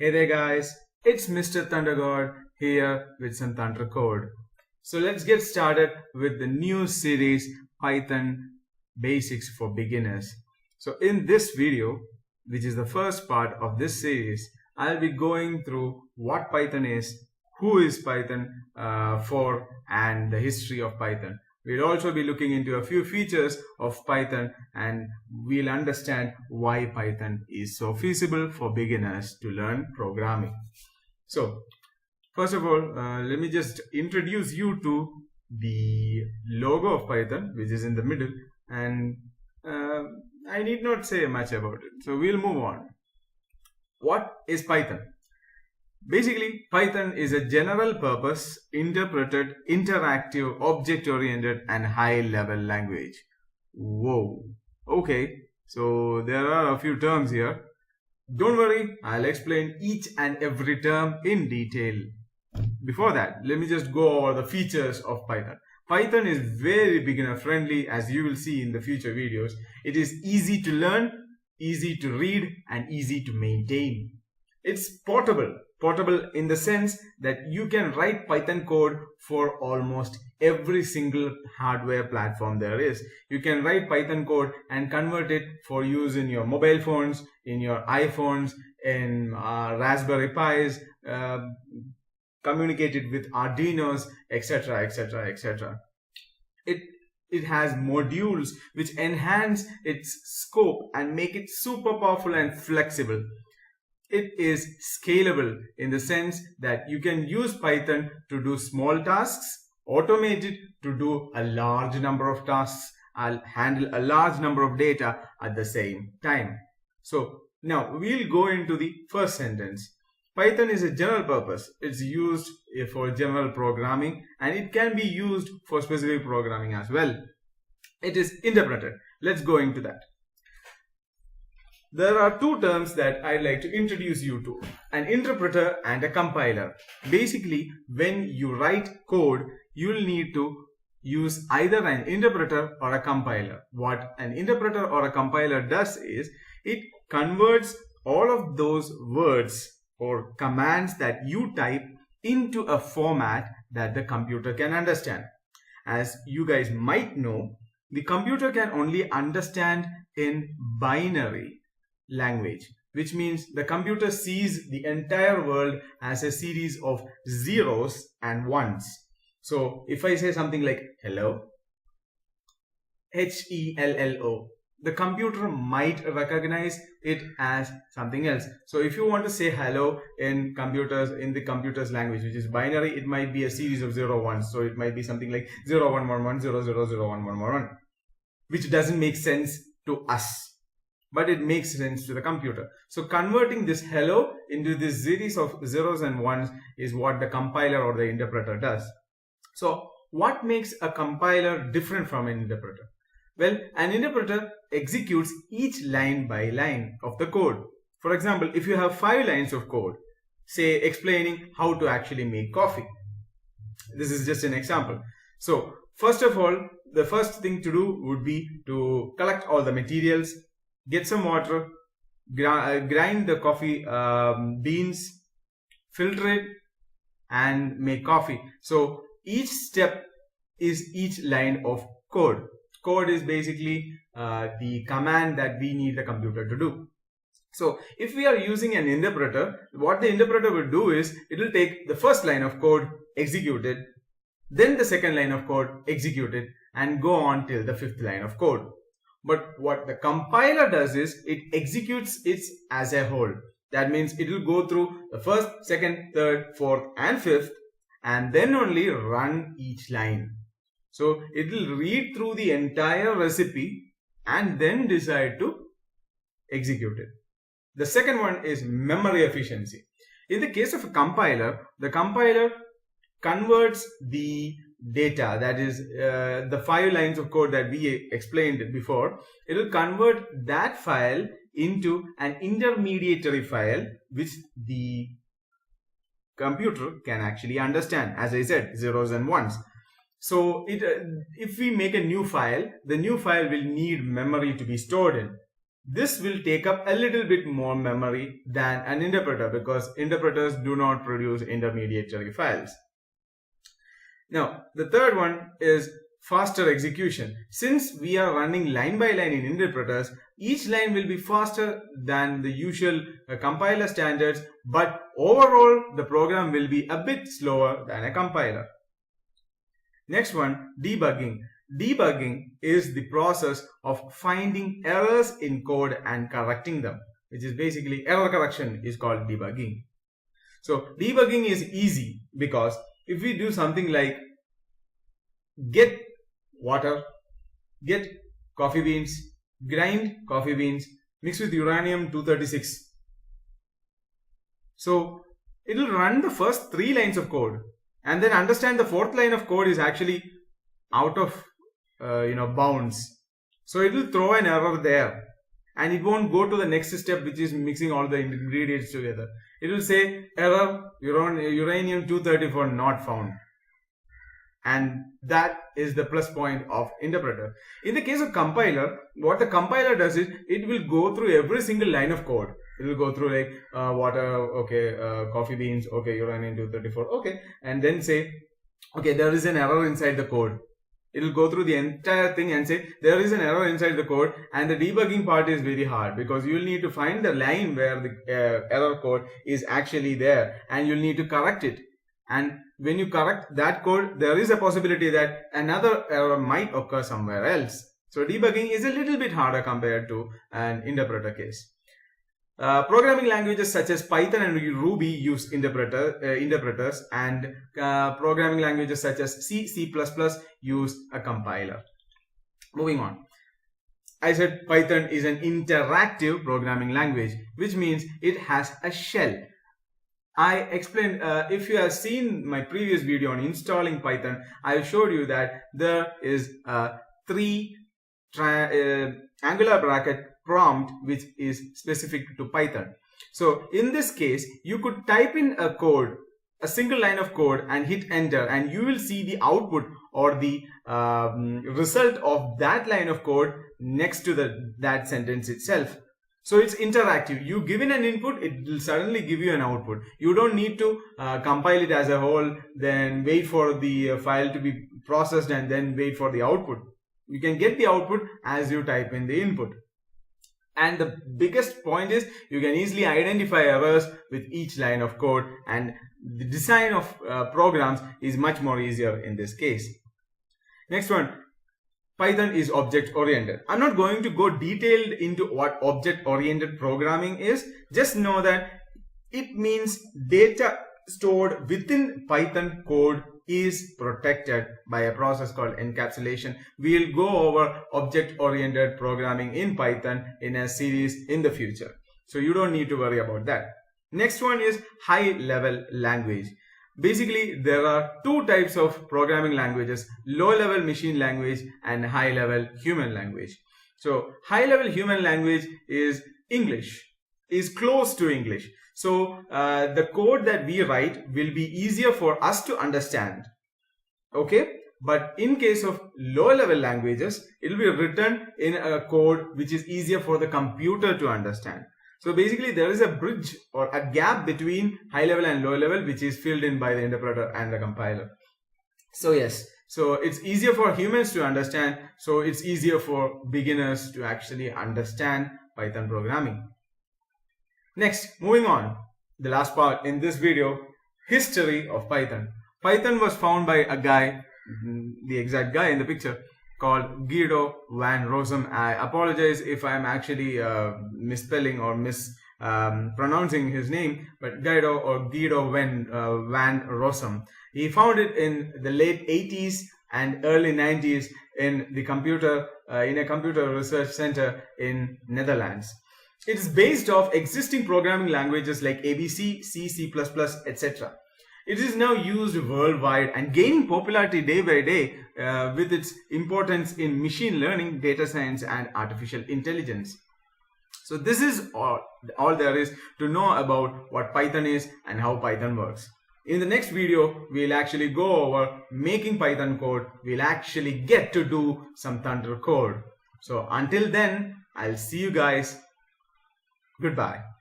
Hey there guys, it's MrThunderGod here with some Thunder code. So let's get started with the new series Python Basics for Beginners. So in this video, which is the first part of this series, I'll be going through what Python is, who is Python for, and the history of Python. We'll also be looking into a few features of Python and we'll understand why Python is so feasible for beginners to learn programming. So, first of all, let me just introduce you to the logo of Python, which is in the middle, and I need not say much about it. So, we'll move on. What is Python? Basically, Python is a general purpose, interpreted, interactive, object-oriented and high-level language. Whoa. Okay, so there are a few terms here. Don't worry, I'll explain each and every term in detail. Before that, let me just go over the features of Python. Python is very beginner friendly, as you will see in the future videos. It is easy to learn, easy to read and easy to maintain. It's portable in the sense that you can write Python code for almost every single hardware platform there is. You can write Python code and convert it for use in your mobile phones, in your iPhones, in Raspberry Pis, communicate it with Arduinos, etc, etc, etc. It has modules which enhance its scope and make it super powerful and flexible. It is scalable in the sense that you can use Python to do small tasks, automate it to do a large number of tasks, and handle a large number of data at the same time. So now we'll go into the first sentence. Python is a general purpose. It's used for general programming and it can be used for specific programming as well. It is interpreted. Let's go into that. There are two terms that I'd like to introduce you to, an interpreter and a compiler. Basically, when you write code, you'll need to use either an interpreter or a compiler. What an interpreter or a compiler does is, it converts all of those words or commands that you type into a format that the computer can understand. As you guys might know, the computer can only understand in binary language, which means the computer sees the entire world as a series of zeros and ones. So if I say something like hello, HELLO, the computer might recognize it as something else. So if you want to say hello in the computer's language, which is binary, it might be a series of 0 1s. So it might be something like 0 1 1 1 0 0 0 1 1 1 1, which doesn't make sense to us, but it makes sense to the computer. So converting this hello into this series of zeros and ones is what the compiler or the interpreter does. So what makes a compiler different from an interpreter? Well, an interpreter executes each line by line of the code. For example, if you have 5 lines of code, say explaining how to actually make coffee. This is just an example. So first of all, the first thing to do would be to collect all the materials, get some water, grind the coffee beans, filter it, and make coffee. So each step is each line of code. Code is basically the command that we need the computer to do. So if we are using an interpreter, what the interpreter will do is, it will take the first line of code, execute it, then the second line of code, execute it, and go on till the 5th line of code. But what the compiler does is, it executes it as a whole. That means it will go through the 1st, 2nd, 3rd, 4th and 5th and then only run each line. So it will read through the entire recipe and then decide to execute it. The second one is memory efficiency. In the case of a compiler, the compiler converts the data, that is the 5 lines of code that we explained before. It will convert that file into an intermediary file which the computer can actually understand, as I said, zeros and ones. So if we make a new file, the new file will need memory to be stored in. This will take up a little bit more memory than an interpreter, because interpreters do not produce intermediary files. Now, the third one is faster execution. Since we are running line by line in interpreters, each line will be faster than the usual compiler standards, but overall the program will be a bit slower than a compiler. Next one, debugging. Debugging is the process of finding errors in code and correcting them, which is basically error correction is called debugging. So debugging is easy because if we do something like get water, get coffee beans, grind coffee beans, mix with uranium-236. So it will run the first 3 lines of code and then understand the 4th line of code is actually out of bounds. So it will throw an error there and it won't go to the next step, which is mixing all the ingredients together. It will say error uranium-234 not found. And that is the plus point of interpreter. In the case of compiler, what the compiler does is it will go through every single line of code. It will go through like water, okay, coffee beans, okay, uranium-234, okay, and then say, okay, there is an error inside the code. It will go through the entire thing and say there is an error inside the code, and the debugging part is very hard because you will need to find the line where the error code is actually there and you'll need to correct it. And when you correct that code, there is a possibility that another error might occur somewhere else. So debugging is a little bit harder compared to an interpreter case. Programming languages such as Python and Ruby use interpreters, and programming languages such as C, C++ use a compiler. Moving on. I said Python is an interactive programming language, which means it has a shell. I explained, if you have seen my previous video on installing Python, I showed you that there is a 3 angular bracket prompt which is specific to Python. So in this case, you could type in a single line of code and hit enter, and you will see the output or the result of that line of code next to that sentence itself. So it's interactive. You give in an input, it will suddenly give you an output. You don't need to compile it as a whole, then wait for the file to be processed and then wait for the output. You can get the output as you type in the input. And the biggest point is you can easily identify errors with each line of code, and the design of programs is much more easier in this case. Next one, Python is object-oriented. I'm not going to go detailed into what object-oriented programming is. Just know that it means data stored within Python code is protected by a process called encapsulation. We'll go over object-oriented programming in Python in a series in the future. So you don't need to worry about that. Next one is high-level language. Basically, there are 2 types of programming languages: low-level machine language and high-level human language. So high-level human language is English, is close to English. So the code that we write will be easier for us to understand. Okay, but in case of low-level languages, it will be written in a code which is easier for the computer to understand. So basically, there is a bridge or a gap between high level and low level, which is filled in by the interpreter and the compiler. So yes, so it's easier for humans to understand. So it's easier for beginners to actually understand Python programming. Next, moving on, the last part in this video, history of Python. Python was found by a guy, the exact guy in the picture, called Guido van Rossum. I apologize if I'm actually misspelling or mispronouncing his name, but Guido van Rossum. He found it in the late 80s and early 90s in a computer research center in Netherlands. It is based off existing programming languages like ABC, C, C++, etc. It is now used worldwide and gaining popularity day by day with its importance in machine learning, data science, and artificial intelligence. So this is all there is to know about what Python is and how Python works. In the next video, we'll actually go over making Python code. We'll actually get to do some Thunder code. So until then, I'll see you guys. Goodbye.